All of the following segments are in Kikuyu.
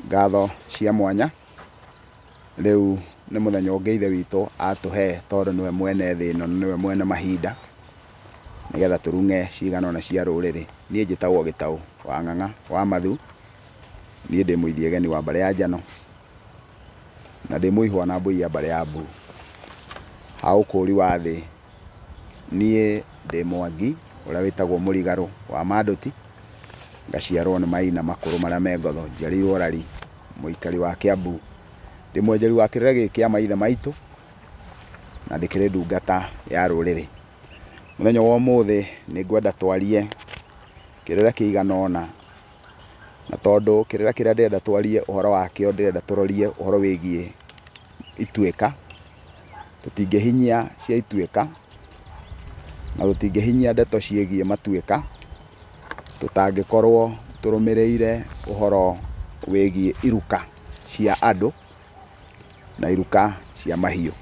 ngatho cia mwanya riu ni muthenya ungi ithe witu atuhe tondu niwe mwene thi ino niwe mwene mahinda nigetha turunge cigano na cia ruriri. Nie njitagwo Gitau wa Ng'ang'a wa Mathu, nie ndi muithie geni wa mbare ya Njano na ndi muihwa na mbui ya mbare ya Mbu. Ha ukuri wa thi nie ndi Mwangi uria witagwo Murigaru wa Maduti, ngaciarwo ni maina makuru maria me Ngotho, njiarĩirwo Rari, muikari wa Kiambu. Ndi mwenjeri wa kirere giki kia maithe maitu na ndikiri ndungata ya ruriri. Muthenya wa umuthi ni ngwenda twarie kirere kiigana ona, na tondu kirere kiria ndirenda twarie uhoro wakio ndirenda turorie uhoro wigie ituika. Tutingihinyia cia ituika na tutingihinyia ndeto ciegie matuika tutangikorwo turumireire uhoro wigie iruka cia andu na iruka cia mahiu.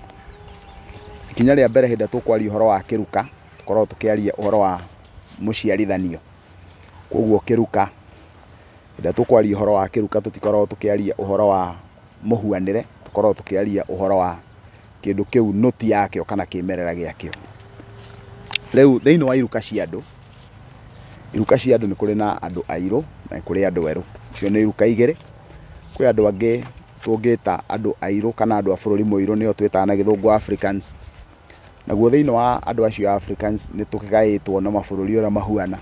Ikinya ria mbere hindi tukwaria uhoro wa kiruka tukorwo tukiaria uhoro wa muciarithanio. Koguo kiruka hindi tukwaria uhoro wa kiruka tutikorwo tukiaria uhoro wa muhuanire, tukorwo tukiaria uhoro wa kindu kiu nuti yakio kana kimerera giakio. Riu thiini wa iruka cia andu, iruka cia andu ni kuri na andu airu na kuri andu eru. Icio ni iruka igiri. Kwi andu angi tungita andu airu kana andu a bururi muiru nio twitaga na githungu Africans. Naguo thiini wa andu acio Africans ni tukigaitwo na mabururi uria mahuana,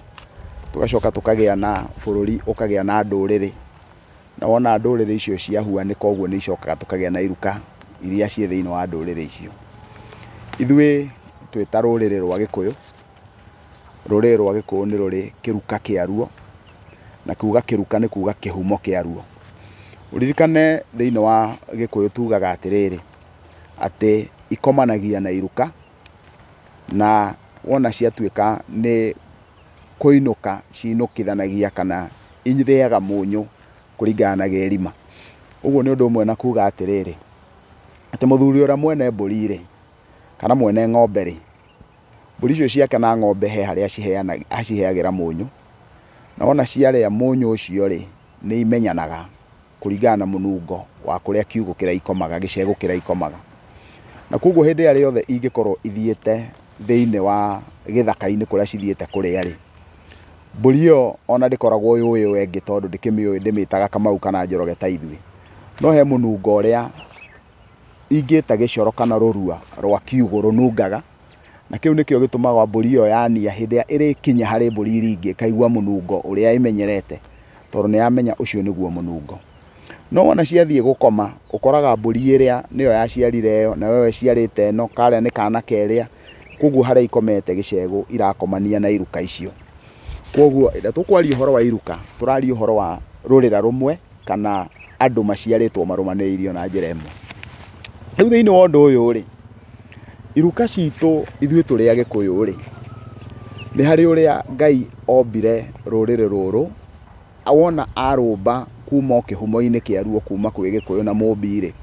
tugacoka tukagia na bururi ukagia na nduriri, na wona nduriri icio ciahuanika uguo ni icokaga tukagia na iruka iria cie thiini wa nduriri icio. Ithui twita ruriri rwa Gikuyu. Ruriri rwa Gikuyu ni ruri kiruka kia ruo, na kuuga kiruka ni kuuga kihumo kia ruo. Uririkane thiini wa Gikuyu tugaga atiriri ati ikomanagia na iruka, na wona ciatuika ni kuinuka cinukithanagia kana inyitheaga munyu kuringana na gerima. Uguo ni undu umwe na kuuga atiriri ati muthuri uria mwene mburi ri kana mwene ng'ombe ri, mburi icio ciake na ng'ombe he haria aciheagira munyu, na wona ciaria munyu ucio ri ni imenyanaga kuringana na munungo wa kuria kiugo kiria ikomaga, gicego kiria ikomaga. Na koguo hindi ya yothe ingikorwo ithiete thiini wa githaka-ini kuria cithiete kuria ri, mburi iyo ona ndikoragwo yui wengi tondu ndikimiui ndimitaga Kamau kana Njoroge ta ithui, no he munungo uria ingita gicoro kana rurua rwa kiugo runungaga, na kiu nikio gitumaga mburi iyo yania hindi ya irikinya hari mburi iria ingi kaigua munungo uria imenyerete tondu ni yamenya ucio niguo munungo. No wona ciathie gukoma ukoraga mburi iria niyo yaciarire iyo na wewe ciarite ino karia ni kana keria, koguo haria ikomete gicego irakomania na iruka icio. Koguo ida tukwaria uhoro wa iruka turaria uhoro wa rurira rumwe kana andu maciaritwo marumaniriirio na njira imwe. Riu thiini wa undu uyu ri, iruka citu ithui turi a Gikuyu ri ni hari uria Ngai ombire ruriri ruru, awona arumba kuma kihumo-ini kia ruo kuma kwi Gikuyu na Mumbi ri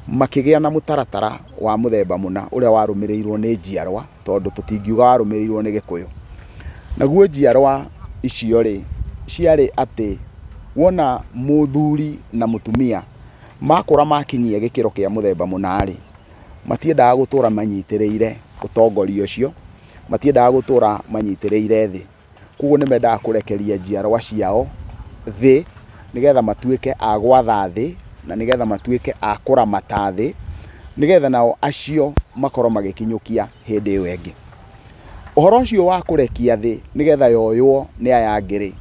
makigia na mutaratara wa muthemba muna uria warumiriirwo ni njiarwa, tondu tutingiuga warumiriirwo ni Gikuyu. Naguo njiarwa icio ri ciari ati wona muthuri na mutumia makura makinyia gikiro kia muthemba muna ri matiendaga gutura manyitiriire utongoria ucio, matiendaga gutura manyitiriire thi. Koguo ni mendaga kurekeria njiarwa ciao thi nigetha matuike a gwatha thi na nigetha matuike a kuramata thi, nigetha nao acio makorwo magikinyukia hindi iyo ingi. Uhoro ucio wa kurekia thi nigetha yoywo ni aya angiri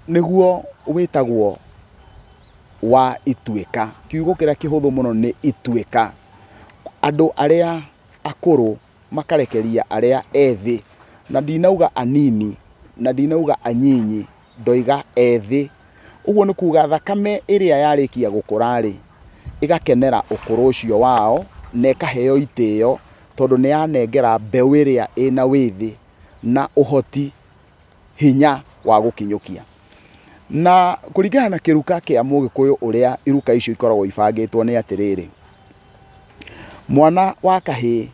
niguo witagwo wa ituika. Kiugo kiria kihuthu muno ni ituika. Andu aria akuru makarekeria aria ethi, na ndinauga anini na ndinauga anyinyi, ndoiga ethi. Uguo ni kuuga thakame iria yarikia gukura ri igakenera ukuru ucio wao na ikaheo itio tondu ni yanengera mbeu iria ina withi na uhoti hinya wa gukinyukia. Na kuringana na kiruka kia Mugikuyu uria iruka icio ikoragwo ibangitwo ni atiriri, mwana wa kahii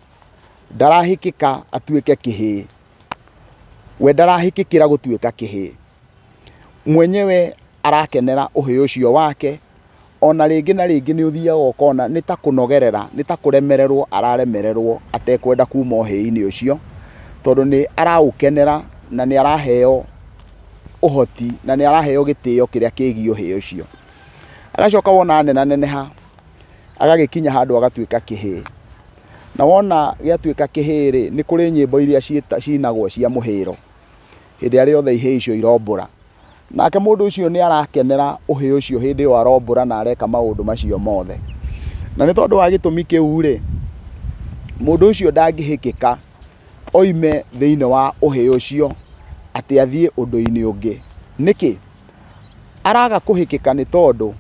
ndarahikika atuike kihii, we ndarahikikira gutuika kihii. Mwenyewe arakenera ũhĩ ũcio wake. Ona rĩngĩ na rĩngĩ nĩ ũthiaga ũkona nĩ ta kũnogerera, nĩ ta kũremererwo araremererwo atekwenda kuma ũhĩ-inĩ ũcio, tondũ nĩ araũkenera na nĩ araheo ũhoti na nĩ araheo gĩtĩo kĩrĩa kĩgiĩ ũhĩ ũcio. Agacoka wona neneha agagĩkinya handũ agatuĩka kĩhĩ. Na wona gĩatuĩka kĩhĩ rĩ, nĩ kũrĩ nyĩmbo iria cinagwo cia mũhĩro hĩndĩ ĩrĩa othe ihĩ icio irombũra. Nake mũndũ ũcio nĩ arakenera ũhĩ ũcio hĩndĩ ĩyo arombũra na areka maũndũ macio mothe. Na nĩ tondũ wa gĩtũmi kĩu rĩ, mũndũ ũcio ndangĩhĩkĩka oime thĩinĩ wa ũhĩ ũcio atĩ athiĩ ũndũ-inĩ ũngĩ. Nĩkĩ? Araga kũhĩkĩka nĩ tondũ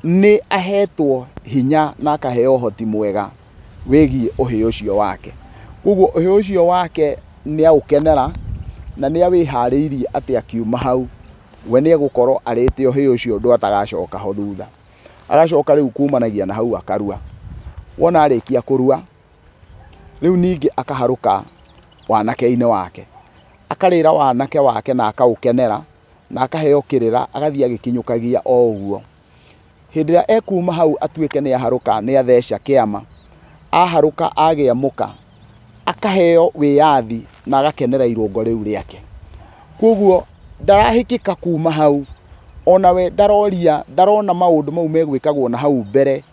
nĩ ahetwo hinya na akaheo ũhoti mwega wĩgiĩ ũhĩ ũcio wake. Koguo ũhĩ ũcio wake nĩ aũkenera na nĩ awĩharĩirie atĩ akiuma hau we nĩ egũkorwo arĩte ũhĩ ũcio ũndũ atagacoka ho thutha. Agacoka rĩu kumanagia na hau akarua. Wona arĩkia kũrua, rĩu ningĩ akaharũka wanake-inĩ wake. Akarĩra wanake wake na akaũkenera na akaheo kĩrĩra, agathiĩ agĩkinyũkagia o ũguo. Hĩndĩ ĩrĩa ekuma hau atuĩke nĩ aharũka, nĩ atheca kĩama, aharũka agĩa mũka, akaheo wĩyathi na agakenera irũngo rĩu rĩake. Koguo ndarahĩkĩka kuma hau, ona we ndarona maũndũ mau megwĩkagwo na hau mbere,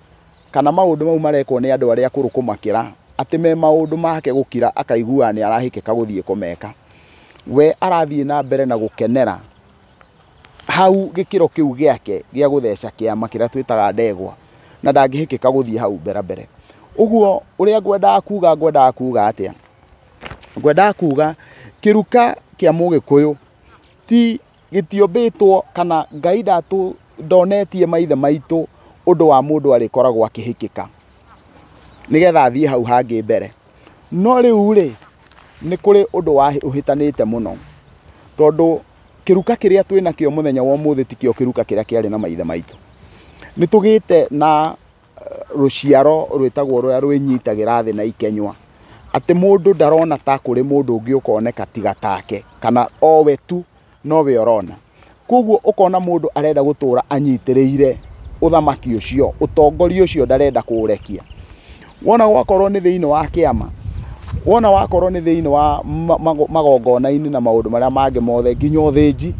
kana maũndũ mau marekwo nĩ andũ arĩa akũrũ kũmakĩra, atĩ me maũndũ make gũkira akaigua nĩ arahĩkĩka gũthiĩ kũmeka. We arathiĩ na mbere na gũkenera hau gĩkĩro kĩu gĩake gĩa gũtheca kĩama kĩrĩa twĩtaga ndegwa, na ndangĩhĩkĩka gũthiĩ hau mbere. Ũguo ũrĩa ngwendaga kuga atĩa? Ngwendaga kuga kĩruka kĩa Mũgĩkũyũ ti gĩtiombĩtwo kana Ngai ndonetie maithe maitũ ũndũ wa mũndũ arĩkoragwo akĩhĩkĩka nĩgetha athiĩ hau hangĩ mbere. No rĩu rĩ, nĩ kũrĩ ũndũ ũhĩtanĩte mũno, tondũ kĩruka kĩrĩa twĩnakĩo mũthenya wa ũmũthĩ tikĩo kĩruka kĩrĩa kĩarĩ na maithe maitũ. Nĩ tũgĩte na rũciaro rwĩtagwo rũrĩa rwĩnyitagĩra thĩ na ikenywa, atĩ mũndũ ndarona ta kũrĩ mũndũ ũngĩ ũkoneka tiga take, kana o we tu nowe ũrona. Koguo ũkona mũndũ arenda gũtũra anyitĩrĩire ũthamaki ũcio, ũtongoria ũcio ndarenda kũũrekia. Wona wakorwo nĩ thĩinĩ wa kĩama, wona wakorwo nĩ thĩinĩ wa magongona-inĩ na maũndũ marĩa mangĩ mothe nginya ũthĩnji,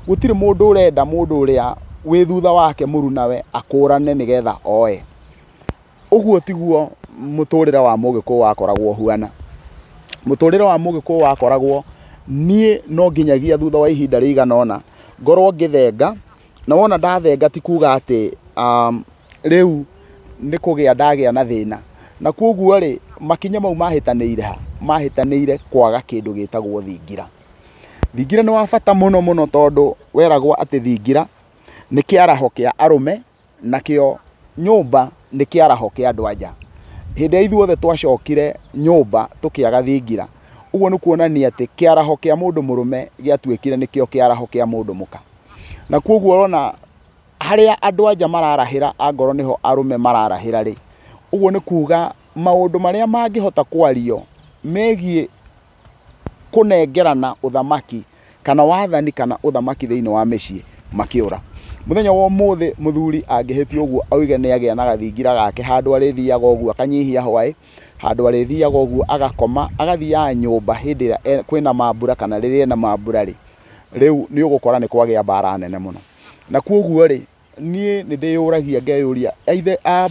gũtirĩ mũndũ ũrenda mũndũ ũrĩa wĩ thutha wake mũru nawe akũrane nĩgetha oe. Ũguo tiguo mũtũrĩre wa Mũgĩkũyũ wakoragwo ũhuana. Mũtũrĩre wa Mũgĩkũyũ wakoragwo niĩ no nginyagia thutha wa ihinda rĩigana ũna ngorwo ngĩthenga, na wona ndathenga ti kuga atĩ rĩu nĩ kũgĩa ndagĩa na thĩna. Na koguo rĩ, makinya mau mahĩtanĩire kwaga kĩndũ gĩtagwo thingira. Thingira nĩ wa bata mũno tondũ weragwo atĩ thingira nĩ kĩaraho kĩa arũme, nakĩo nyũmba nĩ kĩaraho kĩa andũ anja. Hĩndĩ ya ithuothe twacokire nyũmba tũkĩaga thingira, ũguo nĩ kuonania atĩ kĩaraho kĩa mũndũ mũrũme gĩatuĩkire nĩkĩo kĩaraho kĩa mũndũ mũka. Na koguo ũrona harĩa andũ anja mararahĩra angorwo nĩho arũme mararahĩra rĩ, ũguo nĩ kuga maũndũ marĩa mangĩhota kwario megiĩ kũnengerana ũthamaki kana wathani kana ũthamaki thĩinĩ wa mĩciĩ makĩũra. Mũthenya wa ũmũthĩ mũthuri angĩhĩtio ũguo auge nĩ agĩa na gathingira gake, handũ arĩthiaga ũguo akanyihia hwaĩ, handũ arĩthiaga ũguo agakoma, agathiaga nyũmba hĩndĩ ĩrĩa kwĩna mambura kana rĩrĩa ena mambura rĩ, rĩu nĩ ũgũkora nĩ kwagĩa mbara nene mũno. Na koguo rĩ, niĩ nĩ ndĩyũragia ngeyũria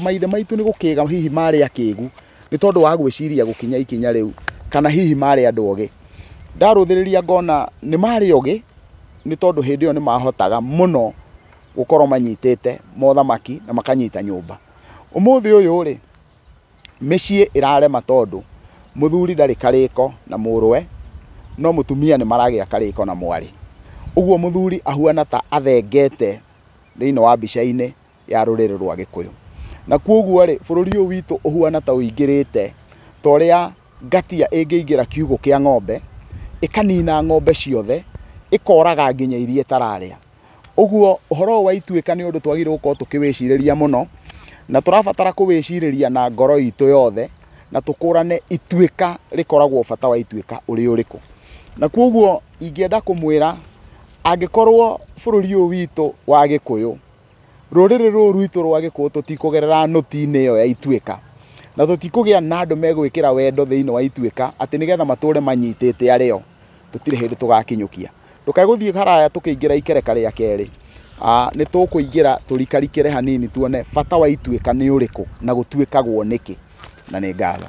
maithe maitũ nĩ gũkĩga hihi marĩ akĩgu nĩ tondũ wa gwĩciria gũkinya ikinya rĩu, kana hihi marĩ andũ ogĩ. Ndarũthĩrĩria ngona nĩ marĩ ogĩ nĩ tondũ hĩndĩ ĩyo nĩ mahotaga mũno gũkorwo manyitĩte mothamaki na makanyita nyũmba. Ũmũthĩ ũyũ rĩ, mĩciĩ ĩrarema tondũ mũthuri ndarĩ karĩko na mũrũwe, no mũtumia nĩ maragĩa karĩko na mwarĩ. Ũguo mũthuri ahuana ta athengete thĩinĩ wa mbica-inĩ ya rũrĩrĩ rwa Gĩkũyũ. Na koguo rĩ, bũrũri ũyũ witũ ũhuana ta ũingĩrĩte ta ũrĩa ngatia ĩngĩingĩra kiugũ kĩa ng'ombe, ĩkanina ng'ombe ciothe, ĩkoraga nginya iria ĩtararĩa. Ũguo ũhoro wa Ituĩka nĩ ũndũ twagĩrĩirwo gũkorwo tũkĩwĩcirĩria mũno, na tũrabatara kũwĩcirĩria na ngoro itũ yothe, na tũkũrane Ituĩka rĩkoragwo bata wa Ituĩka ũrĩ ũrĩkũ. Na koguo ingĩenda kũmwĩra Angĩkorwo bũrũri ũyũ witũ wa Gĩkũyũ, rũrĩrĩ rũrũ rwitũ rwa Gĩkũyũ tũtikũgerera nũti-inĩ ĩyo ya Ituĩka, na tũtikũgĩa na andũ megwĩkĩra wendo thĩinĩ wa Ituĩka atĩ nĩgetha matũre manyitĩte arĩo, tũtirĩ hĩndĩ tũgakinyũkia. Ndũkagũthiĩ haraya tũkĩingĩra ikereka rĩa kerĩ, nĩ tũkũingĩra tũrikarikĩre hanini tuone bata wa Ituĩka nĩ ũrĩkũ na gũtuĩkagwo nĩkĩ, na nĩ ngatho.